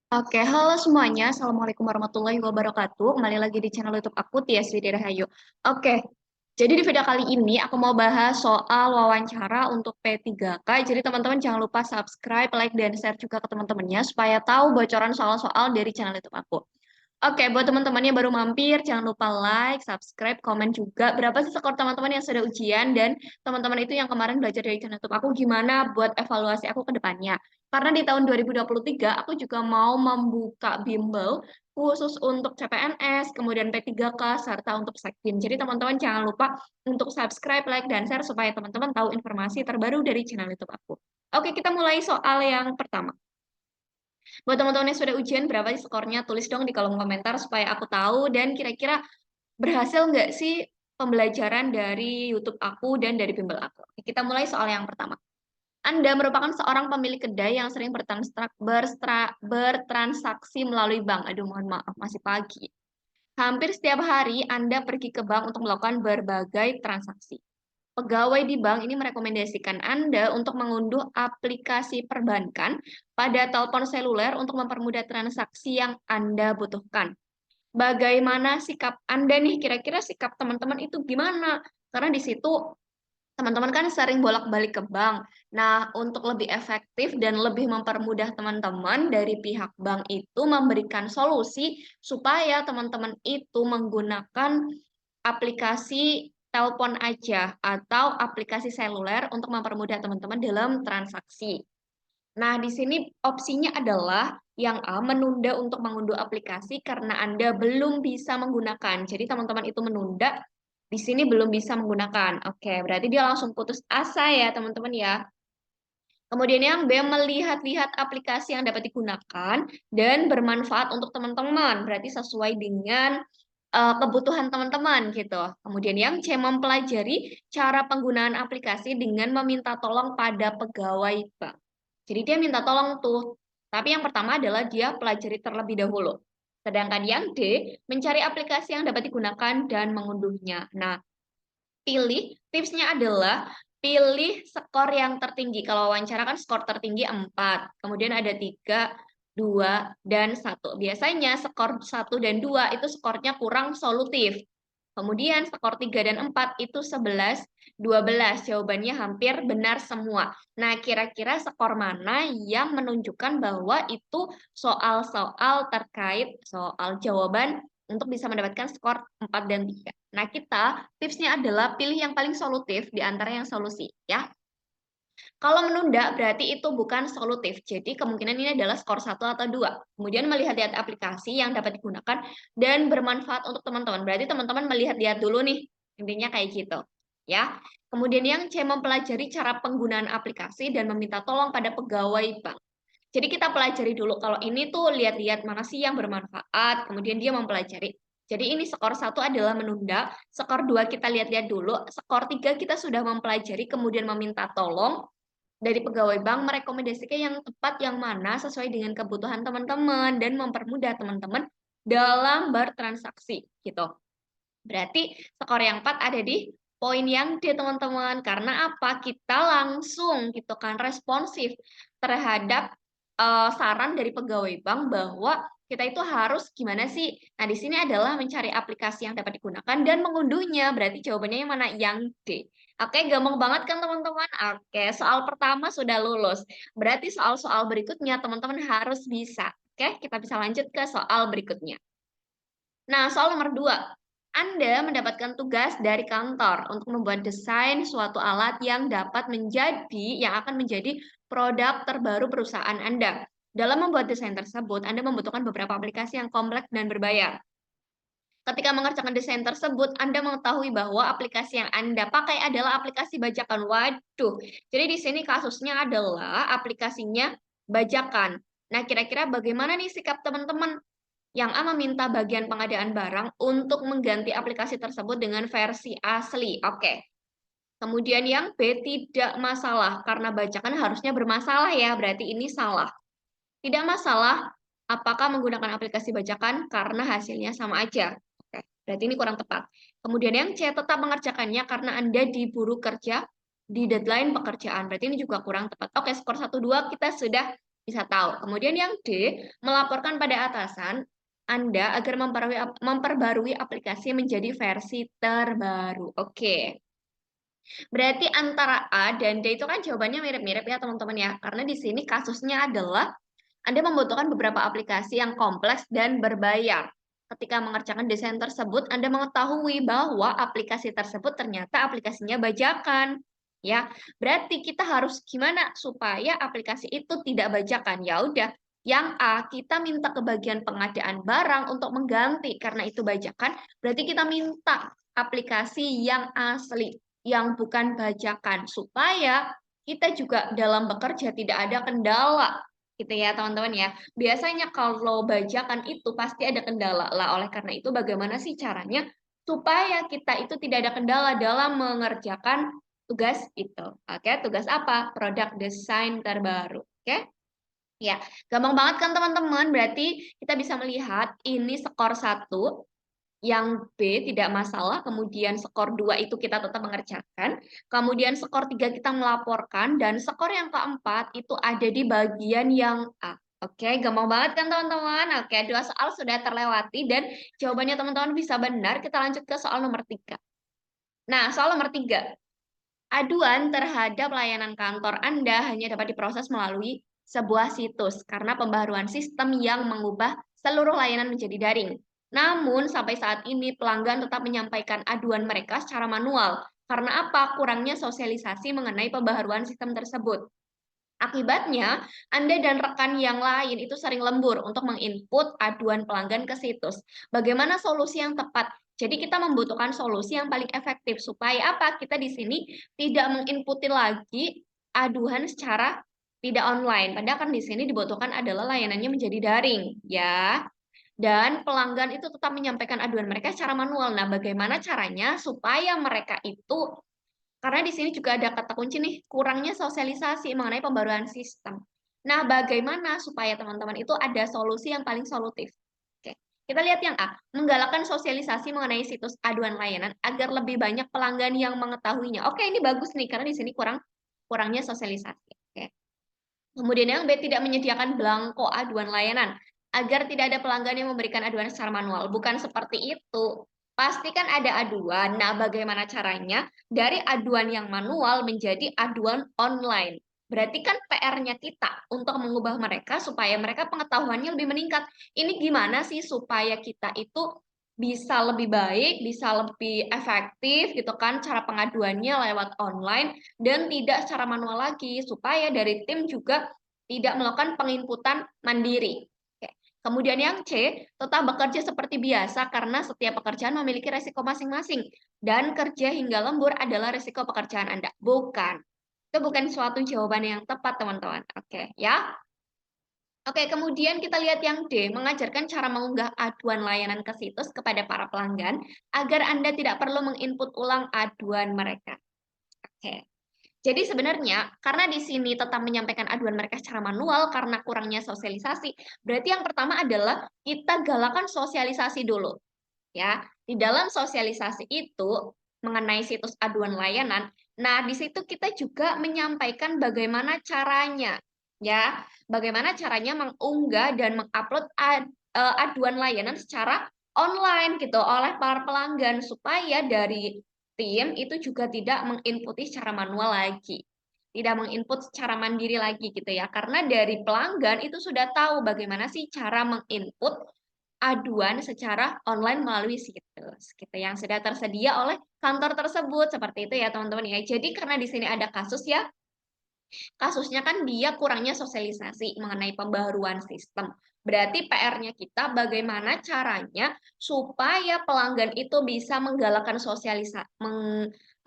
Oke, halo semuanya. Assalamualaikum warahmatullahi wabarakatuh. Kembali lagi di channel YouTube aku, Tias Widi Rahayu. Oke, jadi di video kali ini aku mau bahas soal wawancara untuk P3K. Jadi teman-teman jangan lupa subscribe, like, dan share juga ke teman-temannya supaya tahu bocoran soal-soal dari channel YouTube aku. Oke, buat teman-teman yang baru mampir, jangan lupa like, subscribe, komen juga. Berapa sih skor teman-teman yang sudah ujian dan teman-teman itu yang kemarin belajar dari channel YouTube aku gimana buat evaluasi aku ke depannya. Karena di tahun 2023 aku juga mau membuka bimbel khusus untuk CPNS, kemudian P3K, serta untuk Sektim. Jadi teman-teman jangan lupa untuk subscribe, like, dan share supaya teman-teman tahu informasi terbaru dari channel YouTube aku. Oke, kita mulai soal yang pertama. Buat teman-teman yang sudah ujian, berapa sih skornya? Tulis dong di kolom komentar supaya aku tahu dan kira-kira berhasil nggak sih pembelajaran dari YouTube aku dan dari bimbel aku. Oke, kita mulai soal yang pertama. Anda merupakan seorang pemilik kedai yang sering bertransaksi melalui bank. Aduh, mohon maaf, masih pagi. Hampir setiap hari Anda pergi ke bank untuk melakukan berbagai transaksi. Pegawai di bank ini merekomendasikan Anda untuk mengunduh aplikasi perbankan pada telepon seluler untuk mempermudah transaksi yang Anda butuhkan. Bagaimana sikap Anda nih? Kira-kira sikap teman-teman itu gimana? Karena di situ teman-teman kan sering bolak-balik ke bank. Nah, untuk lebih efektif dan lebih mempermudah teman-teman dari pihak bank itu memberikan solusi supaya teman-teman itu menggunakan aplikasi telepon aja atau aplikasi seluler untuk mempermudah teman-teman dalam transaksi. Nah, di sini opsinya adalah yang A, menunda untuk mengunduh aplikasi karena Anda belum bisa menggunakan. Jadi teman-teman itu menunda, di sini belum bisa menggunakan. Oke, berarti dia langsung putus asa ya teman-teman ya. Kemudian yang B, melihat-lihat aplikasi yang dapat digunakan dan bermanfaat untuk teman-teman. Berarti sesuai dengan kebutuhan teman-teman gitu. Kemudian yang C, mempelajari cara penggunaan aplikasi dengan meminta tolong pada pegawai bank. Jadi dia minta tolong tuh. Tapi yang pertama adalah dia pelajari terlebih dahulu. Sedangkan yang D, mencari aplikasi yang dapat digunakan dan mengunduhnya. Nah, tipsnya adalah pilih skor yang tertinggi. Kalau wawancara kan skor tertinggi 4, kemudian ada 3, 2, dan 1. Biasanya skor 1 dan 2 itu skornya kurang solutif. Kemudian skor 3 dan 4 itu 11, 12. Jawabannya hampir benar semua. Nah, kira-kira skor mana yang menunjukkan bahwa itu soal-soal terkait soal jawaban untuk bisa mendapatkan skor 4 dan 3. Nah, tipsnya adalah pilih yang paling solutif di antara yang solusi, ya. Kalau menunda berarti itu bukan solutif. Jadi kemungkinan ini adalah skor 1 atau 2. Kemudian melihat-lihat aplikasi yang dapat digunakan dan bermanfaat untuk teman-teman. Berarti teman-teman melihat-lihat dulu nih. Intinya kayak gitu. Ya. Kemudian yang C, mempelajari cara penggunaan aplikasi dan meminta tolong pada pegawai bank. Jadi kita pelajari dulu kalau ini tuh lihat-lihat mana sih yang bermanfaat, kemudian dia mempelajari. Jadi ini skor 1 adalah menunda, skor 2 kita lihat-lihat dulu, skor 3 kita sudah mempelajari kemudian meminta tolong dari pegawai bank merekomendasikan yang tepat yang mana sesuai dengan kebutuhan teman-teman dan mempermudah teman-teman dalam bertransaksi gitu. Berarti skor yang 4 ada di poin yang D teman-teman. Karena apa? Kita langsung gitu kan responsif terhadap saran dari pegawai bank bahwa kita itu harus gimana sih? Nah, di sini adalah mencari aplikasi yang dapat digunakan dan mengunduhnya. Berarti jawabannya yang mana? Yang D. Oke, gampang banget kan teman-teman? Oke, soal pertama sudah lulus. Berarti soal-soal berikutnya teman-teman harus bisa. Oke, kita bisa lanjut ke soal berikutnya. Nah, soal nomor 2. Anda mendapatkan tugas dari kantor untuk membuat desain suatu alat yang akan menjadi produk terbaru perusahaan Anda. Dalam membuat desain tersebut, Anda membutuhkan beberapa aplikasi yang kompleks dan berbayar. Ketika mengerjakan desain tersebut, Anda mengetahui bahwa aplikasi yang Anda pakai adalah aplikasi bajakan. Waduh, jadi di sini kasusnya adalah aplikasinya bajakan. Nah, kira-kira bagaimana nih sikap teman-teman? Yang A, meminta bagian pengadaan barang untuk mengganti aplikasi tersebut dengan versi asli. Oke. Kemudian yang B, tidak masalah karena bajakan harusnya bermasalah ya, berarti ini salah. Tidak masalah apakah menggunakan aplikasi bajakan karena hasilnya sama aja. Oke, berarti ini kurang tepat. Kemudian yang C, tetap mengerjakannya karena Anda diburu kerja di deadline pekerjaan. Berarti ini juga kurang tepat. Oke, skor 1-2 kita sudah bisa tahu. Kemudian yang D, melaporkan pada atasan Anda agar memperbarui aplikasi menjadi versi terbaru. Oke. Berarti antara A dan D itu kan jawabannya mirip-mirip ya teman-teman ya. Karena di sini kasusnya adalah Anda membutuhkan beberapa aplikasi yang kompleks dan berbayar. Ketika mengerjakan desain tersebut, Anda mengetahui bahwa aplikasi tersebut ternyata aplikasinya bajakan. Ya, berarti kita harus gimana supaya aplikasi itu tidak bajakan? Ya udah, yang A kita minta ke bagian pengadaan barang untuk mengganti karena itu bajakan, berarti kita minta aplikasi yang asli, yang bukan bajakan supaya kita juga dalam bekerja tidak ada kendala gitu ya teman-teman ya. Biasanya kalau bajakan itu pasti ada kendala lah. Oleh karena itu bagaimana sih caranya supaya kita itu tidak ada kendala dalam mengerjakan tugas itu. Oke, tugas apa? Produk desain terbaru. Oke. Ya, gampang banget kan teman-teman? Berarti kita bisa melihat ini skor 1, yang B tidak masalah, kemudian skor 2 itu kita tetap mengerjakan, kemudian skor 3 kita melaporkan, dan skor yang keempat itu ada di bagian yang A. Oke, gampang banget kan teman-teman? Oke, 2 soal sudah terlewati dan jawabannya teman-teman bisa benar. Kita lanjut ke soal nomor 3. Nah, soal nomor 3. Aduan terhadap layanan kantor Anda hanya dapat diproses melalui sebuah situs karena pembaruan sistem yang mengubah seluruh layanan menjadi daring. Namun, sampai saat ini pelanggan tetap menyampaikan aduan mereka secara manual. Karena apa? Kurangnya sosialisasi mengenai pembaharuan sistem tersebut. Akibatnya, Anda dan rekan yang lain itu sering lembur untuk menginput aduan pelanggan ke situs. Bagaimana solusi yang tepat? Jadi kita membutuhkan solusi yang paling efektif supaya apa? Kita di sini tidak menginputin lagi aduan secara tidak online. Padahal kan di sini dibutuhkan adalah layanannya menjadi daring, ya. Dan pelanggan itu tetap menyampaikan aduan mereka secara manual. Nah, bagaimana caranya supaya mereka itu karena di sini juga ada kata kunci nih, kurangnya sosialisasi mengenai pembaruan sistem. Nah, bagaimana supaya teman-teman itu ada solusi yang paling solutif? Oke, kita lihat yang A, menggalakkan sosialisasi mengenai situs aduan layanan agar lebih banyak pelanggan yang mengetahuinya. Oke, ini bagus nih, karena di sini kurangnya sosialisasi. Oke. Kemudian yang B, tidak menyediakan belangko aduan layanan agar tidak ada pelanggan yang memberikan aduan secara manual. Bukan seperti itu. Pasti kan ada aduan. Nah, bagaimana caranya dari aduan yang manual menjadi aduan online? Berarti kan PR-nya kita untuk mengubah mereka supaya mereka pengetahuannya lebih meningkat. Ini gimana sih supaya kita itu bisa lebih baik, bisa lebih efektif gitu kan cara pengaduannya lewat online dan tidak secara manual lagi supaya dari tim juga tidak melakukan penginputan mandiri. Oke. Kemudian yang C, tetap bekerja seperti biasa karena setiap pekerjaan memiliki resiko masing-masing dan kerja hingga lembur adalah resiko pekerjaan Anda. Bukan. Itu bukan suatu jawaban yang tepat, teman-teman. Oke, ya. Oke, kemudian kita lihat yang D, mengajarkan cara mengunggah aduan layanan ke situs kepada para pelanggan agar Anda tidak perlu menginput ulang aduan mereka. Oke. Jadi sebenarnya karena di sini tetap menyampaikan aduan mereka secara manual karena kurangnya sosialisasi, berarti yang pertama adalah kita galakan sosialisasi dulu. Ya, di dalam sosialisasi itu mengenai situs aduan layanan, nah di situ kita juga menyampaikan bagaimana caranya, ya, bagaimana caranya mengunggah dan mengupload aduan layanan secara online gitu oleh para pelanggan supaya dari tim itu juga tidak menginputi secara manual lagi. Tidak menginput secara mandiri lagi gitu ya. Karena dari pelanggan itu sudah tahu bagaimana sih cara menginput aduan secara online melalui situs gitu yang sudah tersedia oleh kantor tersebut. Seperti itu ya teman-teman ya. Jadi karena di sini ada kasus ya, kasusnya kan dia kurangnya sosialisasi mengenai pembaruan sistem. Berarti PR-nya kita bagaimana caranya supaya pelanggan itu bisa menggalakkan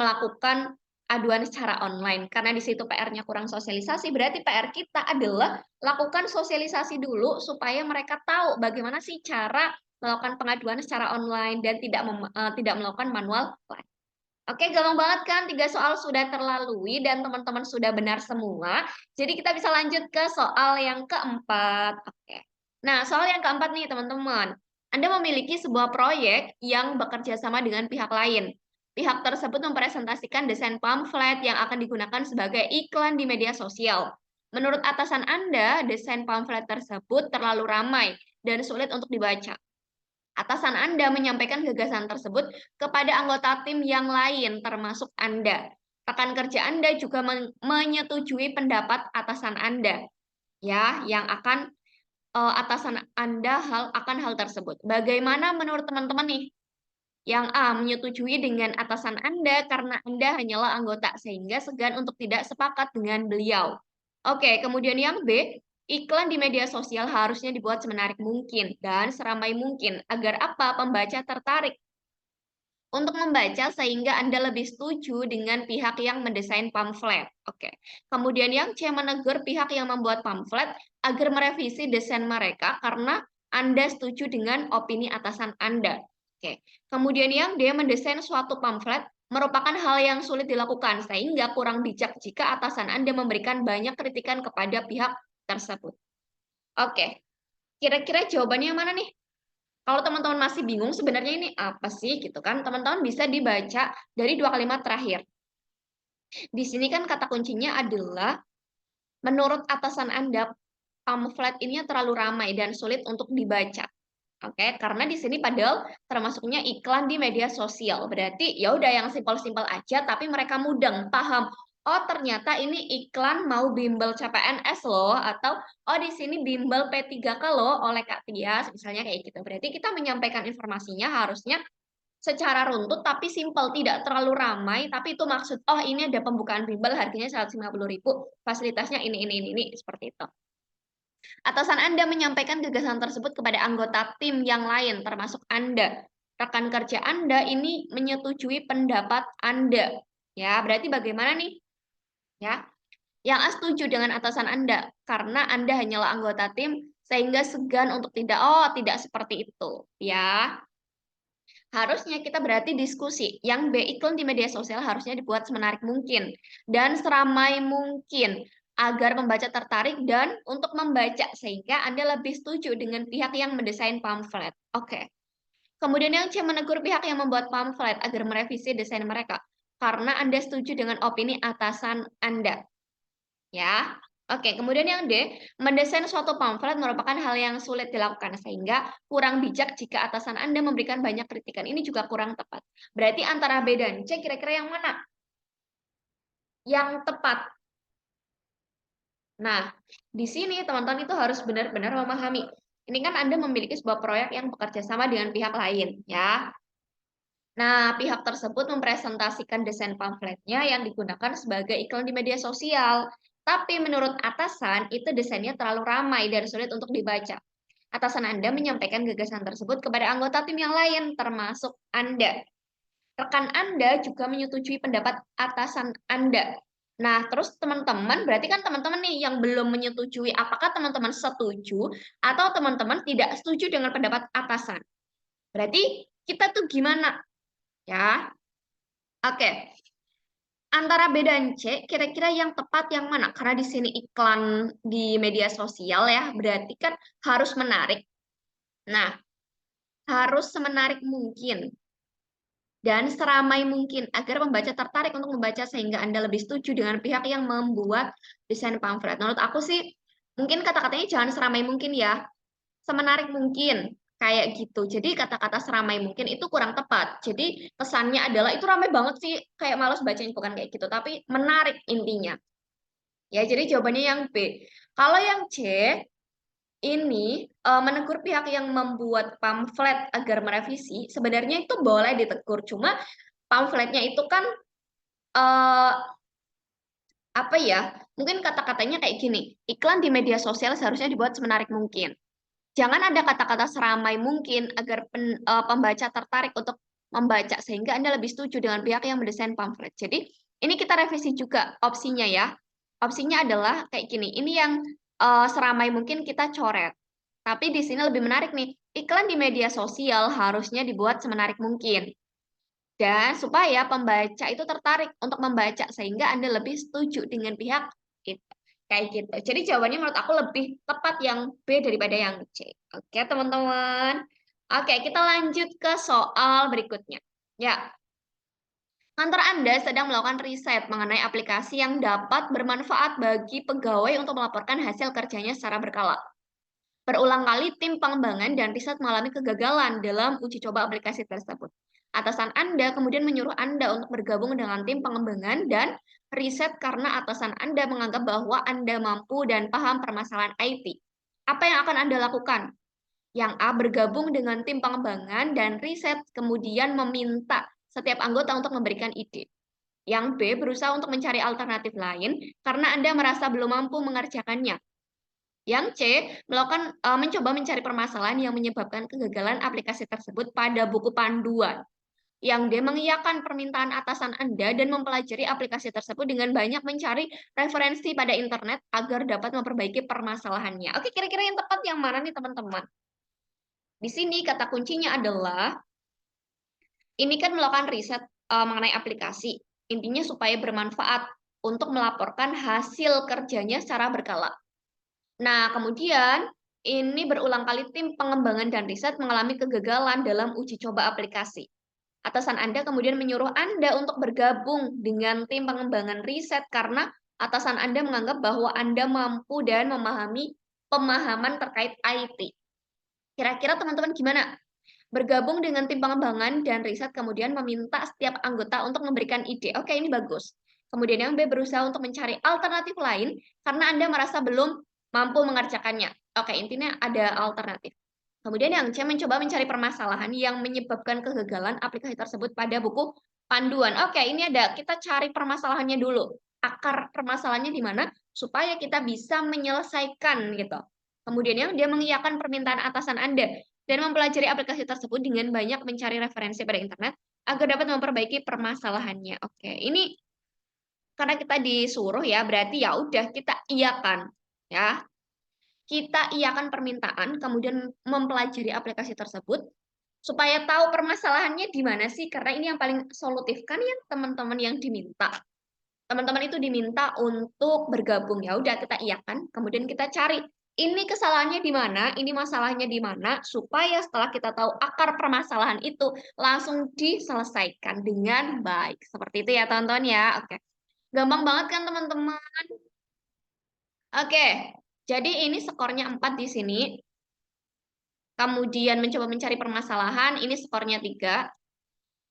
melakukan aduan secara online. Karena di situ PR-nya kurang sosialisasi, berarti PR kita adalah lakukan sosialisasi dulu supaya mereka tahu bagaimana sih cara melakukan pengaduan secara online dan tidak melakukan manual. Oke, gampang banget kan? 3 soal sudah terlalui dan teman-teman sudah benar semua. Jadi kita bisa lanjut ke soal yang keempat. Oke. Nah, soal yang keempat nih teman-teman. Anda memiliki sebuah proyek yang bekerja sama dengan pihak lain. Pihak tersebut mempresentasikan desain pamflet yang akan digunakan sebagai iklan di media sosial. Menurut atasan Anda, desain pamflet tersebut terlalu ramai dan sulit untuk dibaca. Atasan Anda menyampaikan gagasan tersebut kepada anggota tim yang lain, termasuk Anda. Rekan kerja Anda juga menyetujui pendapat atasan Anda, ya, yang akan atasan Anda akan hal tersebut. Bagaimana menurut teman-teman nih? Yang A menyetujui dengan atasan Anda karena Anda hanyalah anggota, sehingga segan untuk tidak sepakat dengan beliau. Oke, kemudian yang B, iklan di media sosial harusnya dibuat semenarik mungkin dan seramai mungkin agar apa? Pembaca tertarik untuk membaca sehingga Anda lebih setuju dengan pihak yang mendesain pamflet. Oke. Kemudian yang C menegur pihak yang membuat pamflet agar merevisi desain mereka karena Anda setuju dengan opini atasan Anda. Oke. Kemudian yang D mendesain suatu pamflet merupakan hal yang sulit dilakukan sehingga kurang bijak jika atasan Anda memberikan banyak kritikan kepada pihak tersebut. Oke. Kira-kira jawabannya mana nih? Kalau teman-teman masih bingung sebenarnya ini apa sih gitu kan, teman-teman bisa dibaca dari 2 kalimat terakhir. Di sini kan kata kuncinya adalah menurut atasan Anda pamflet ini terlalu ramai dan sulit untuk dibaca. Oke, karena di sini padahal termasuknya iklan di media sosial. Berarti ya udah yang simpel-simpel aja tapi mereka mudeng, paham. Oh, ternyata ini iklan mau bimbel CPNS loh atau oh di sini bimbel P3K loh oleh Kak Tias, misalnya kayak gitu. Berarti kita menyampaikan informasinya harusnya secara runtut tapi simpel, tidak terlalu ramai, tapi itu maksud, oh ini ada pembukaan bimbel harganya 150.000, fasilitasnya ini, seperti itu. Atasan Anda menyampaikan gagasan tersebut kepada anggota tim yang lain, termasuk Anda. Rekan kerja Anda ini menyetujui pendapat Anda. Ya, berarti bagaimana nih? Ya, yang A setuju dengan atasan Anda, karena Anda hanyalah anggota tim, sehingga segan untuk tidak seperti itu. Ya, harusnya kita berarti diskusi. Yang B, iklan di media sosial harusnya dibuat semenarik mungkin dan seramai mungkin agar pembaca tertarik dan untuk membaca sehingga Anda lebih setuju dengan pihak yang mendesain pamflet. Oke. Kemudian yang C, menegur pihak yang membuat pamflet agar merevisi desain mereka karena Anda setuju dengan opini atasan Anda. Ya. Oke, kemudian yang D, mendesain suatu pamflet merupakan hal yang sulit dilakukan sehingga kurang bijak jika atasan Anda memberikan banyak kritikan. Ini juga kurang tepat. Berarti antara B dan C kira-kira yang mana? Yang tepat. Nah, di sini teman-teman itu harus benar-benar memahami. Ini kan Anda memiliki sebuah proyek yang bekerja sama dengan pihak lain, ya. Nah, pihak tersebut mempresentasikan desain pamfletnya yang digunakan sebagai iklan di media sosial. Tapi menurut atasan, itu desainnya terlalu ramai dan sulit untuk dibaca. Atasan Anda menyampaikan gagasan tersebut kepada anggota tim yang lain, termasuk Anda. Rekan Anda juga menyetujui pendapat atasan Anda. Nah, terus teman-teman, berarti kan teman-teman nih yang belum menyetujui, apakah teman-teman setuju atau teman-teman tidak setuju dengan pendapat atasan? Berarti kita tuh gimana? Ya, oke. Antara B dan C, kira-kira yang tepat yang mana? Karena di sini iklan di media sosial ya, berarti kan harus menarik. Nah, harus semenarik mungkin dan seramai mungkin agar pembaca tertarik untuk membaca sehingga Anda lebih setuju dengan pihak yang membuat desain pamflet. Menurut aku sih, mungkin kata-katanya jangan seramai mungkin ya, semenarik mungkin kayak gitu. Jadi kata-kata seramai mungkin itu kurang tepat. Jadi kesannya adalah itu ramai banget sih, kayak males bacanya bukan kayak gitu, tapi menarik intinya. Ya, jadi jawabannya yang B. Kalau yang C ini menegur pihak yang membuat pamflet agar merevisi, sebenarnya itu boleh ditegur, cuma pamfletnya itu kan eh, apa ya? Mungkin kata-katanya kayak gini, iklan di media sosial seharusnya dibuat semenarik mungkin. Jangan ada kata-kata seramai mungkin agar pembaca tertarik untuk membaca sehingga Anda lebih setuju dengan pihak yang mendesain pamflet. Jadi, ini kita revisi juga opsinya ya. Opsinya adalah kayak gini. Ini yang seramai mungkin kita coret. Tapi di sini lebih menarik nih. Iklan di media sosial harusnya dibuat semenarik mungkin. Dan supaya pembaca itu tertarik untuk membaca sehingga Anda lebih setuju dengan pihak itu. Kayak gitu. Jadi jawabannya menurut aku lebih tepat yang B daripada yang C. Oke, teman-teman. Oke, kita lanjut ke soal berikutnya. Ya. Kantor Anda sedang melakukan riset mengenai aplikasi yang dapat bermanfaat bagi pegawai untuk melaporkan hasil kerjanya secara berkala. Berulang kali tim pengembangan dan riset mengalami kegagalan dalam uji coba aplikasi tersebut. Atasan Anda kemudian menyuruh Anda untuk bergabung dengan tim pengembangan dan riset karena atasan Anda menganggap bahwa Anda mampu dan paham permasalahan IT. Apa yang akan Anda lakukan? Yang A bergabung dengan tim pengembangan dan riset, kemudian meminta setiap anggota untuk memberikan ide. Yang B berusaha untuk mencari alternatif lain karena Anda merasa belum mampu mengerjakannya. Yang C mencoba mencari permasalahan yang menyebabkan kegagalan aplikasi tersebut pada buku panduan. Yang D mengiyakan permintaan atasan Anda dan mempelajari aplikasi tersebut dengan banyak mencari referensi pada internet agar dapat memperbaiki permasalahannya. Oke, kira-kira yang tepat yang mana nih teman-teman? Di sini kata kuncinya adalah ini kan melakukan riset mengenai aplikasi. Intinya supaya bermanfaat untuk melaporkan hasil kerjanya secara berkala. Nah, kemudian ini berulang kali tim pengembangan dan riset mengalami kegagalan dalam uji coba aplikasi. Atasan Anda kemudian menyuruh Anda untuk bergabung dengan tim pengembangan riset karena atasan Anda menganggap bahwa Anda mampu dan memahami pemahaman terkait IT. Kira-kira teman-teman gimana? Bergabung dengan tim pengembangan dan riset kemudian meminta setiap anggota untuk memberikan ide. Oke, ini bagus. Kemudian yang B berusaha untuk mencari alternatif lain karena Anda merasa belum mampu mengerjakannya. Oke, intinya ada alternatif. Kemudian yang C mencoba mencari permasalahan yang menyebabkan kegagalan aplikasi tersebut pada buku panduan. Oke, ini ada kita cari permasalahannya dulu. Akar permasalahannya di mana supaya kita bisa menyelesaikan gitu. Kemudian yang dia mengiyakan permintaan atasan Anda dan mempelajari aplikasi tersebut dengan banyak mencari referensi pada internet agar dapat memperbaiki permasalahannya. Oke, ini karena kita disuruh ya, berarti ya udah kita iakan ya. Kita iakan permintaan, kemudian mempelajari aplikasi tersebut supaya tahu permasalahannya di mana sih, karena ini yang paling solutif kan ya teman-teman yang diminta. Teman-teman itu diminta untuk bergabung, ya udah kita iakan, kemudian kita cari ini kesalahannya di mana, ini masalahnya di mana, supaya setelah kita tahu akar permasalahan itu langsung diselesaikan dengan baik. Seperti itu ya teman-teman ya. Oke. Gampang banget kan teman-teman? Oke. Jadi ini skornya 4 di sini. Kemudian mencoba mencari permasalahan, ini skornya 3.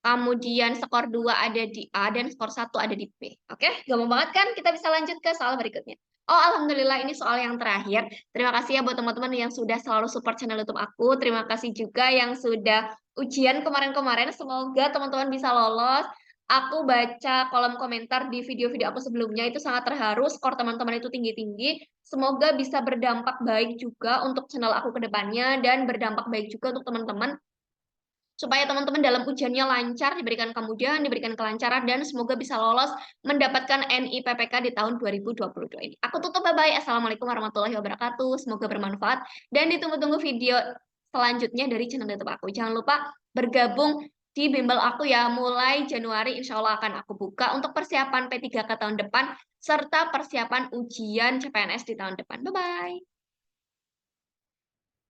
Kemudian skor 2 ada di A dan skor 1 ada di B. Oke, gampang banget kan? Kita bisa lanjut ke soal berikutnya. Oh, alhamdulillah ini soal yang terakhir. Terima kasih ya buat teman-teman yang sudah selalu support channel YouTube aku. Terima kasih juga yang sudah ujian kemarin-kemarin. Semoga teman-teman bisa lolos. Aku baca kolom komentar di video-video aku sebelumnya itu sangat terharu. Skor teman-teman itu tinggi-tinggi. Semoga bisa berdampak baik juga untuk channel aku ke depannya dan berdampak baik juga untuk teman-teman supaya teman-teman dalam ujiannya lancar, diberikan kemudahan, diberikan kelancaran, dan semoga bisa lolos mendapatkan NIPPK di tahun 2022 ini. Aku tutup, bye-bye. Assalamualaikum warahmatullahi wabarakatuh. Semoga bermanfaat, dan ditunggu-tunggu video selanjutnya dari channel YouTube aku. Jangan lupa bergabung di bimbel aku ya, mulai Januari insya Allah akan aku buka untuk persiapan P3K tahun depan, serta persiapan ujian CPNS di tahun depan. Bye-bye.